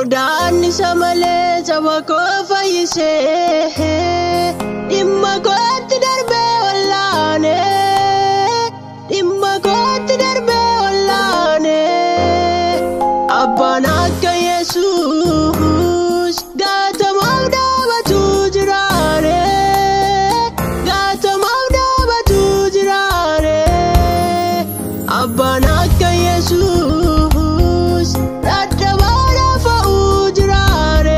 Godaanni samalee saba koo fayyisee dhimma kootti darbee wallaane dhimma kootti darbee wallaane abbaan akka Yesuus gaatamaaf dhaabatu jiraare gaatamaaf dhaabatu jiraare abbaan akka Yesuus dadhabaadha fa'uu jiraare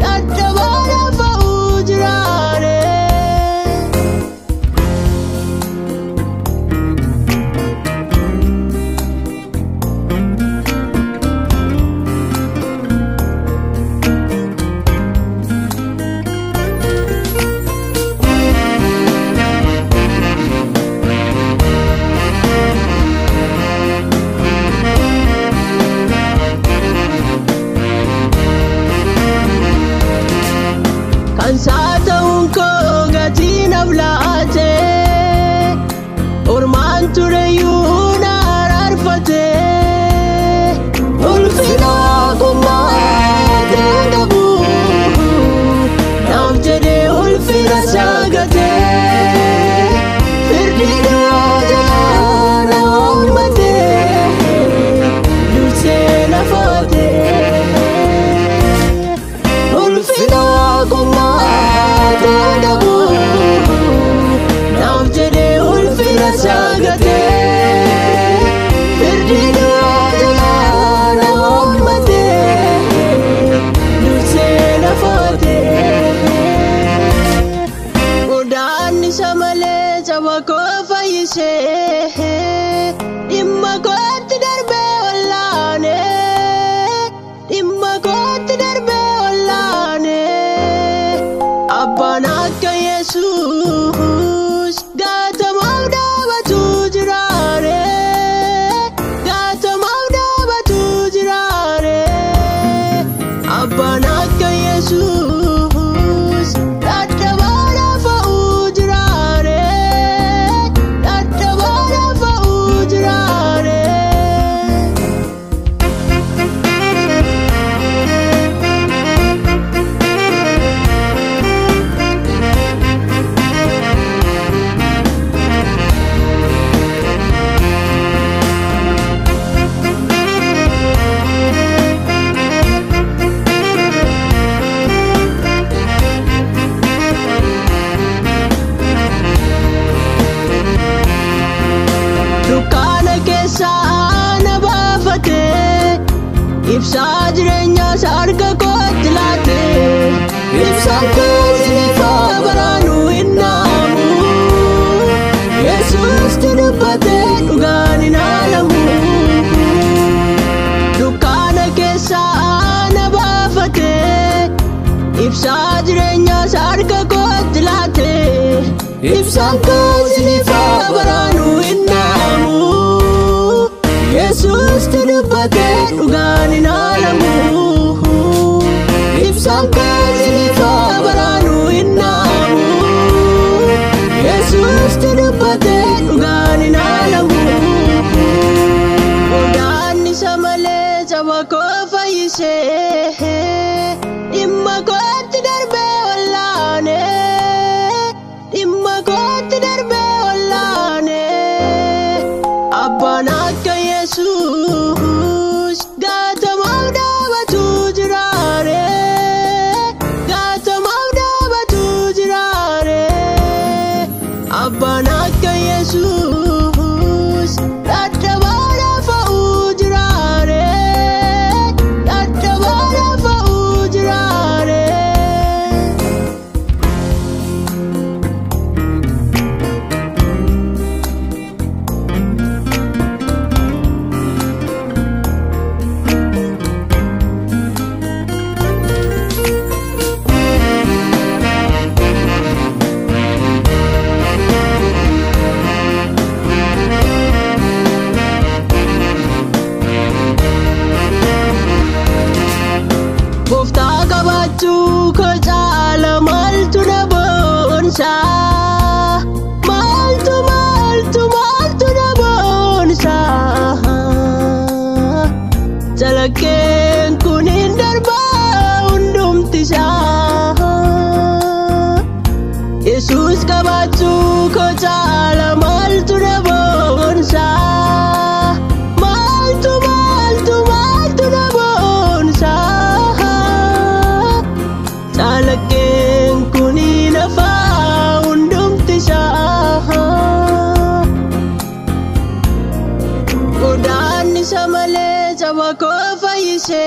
dadhabaadha fa'uu jiraare. Kan saata'uun koo gatiin ablaate ormaan tureyyuu na araarfate ulfina qummaatee qabu naaf jedhee ulfina saagate firdiidha jalaa na oolmate dursee na faate ulfina qummaatee qabu naaf jedhee ulfina saagate firdiidha jalaa na oolmate dursee na faate. Godaanni samalee saba koo fayyisee dhimma kootti darbee wallaane dhimma kootti darbee wallaane abbaan akka Yesuus gaatamaaf dhaabatu jiraare gaatamaaf dhaabatu jiraare abbaan akka Yesuus dadhabaadha fa'uu jiraare dadhabaadha fa'uu jiraare. Dukkaana keessaa na baafate ibsaa jireenyaas harka kootti laate ibsaan koos ifa baraanuu hin dhaamu Yesuusti dubbate dhugaan hin haalamu. Dukkaana keessaa na baafate ibsaa jireenyaas harka kootti laate ibsaan koos ifa baraanuu hin dhaamu Yesuusti dubbate dhugaan hin haalamu. Ibsaan koos ifa baraanuu hin dhaamu Yesuusti dubbate dhugaan hin haalamu. Godaanni samalee saba koo fayyisee dhimma kootti darbee wallaane dhimma kootti darbee wallaane abbaan akka Yesuus gaatamaaf dhaabatu jiraare gaatamaaf dhaabatu jiraare abbaan akka Yesuus dadhabaadha fa'uu jiraare dadhabaadha fa'uu jiraare. Shamale jawako fayyishe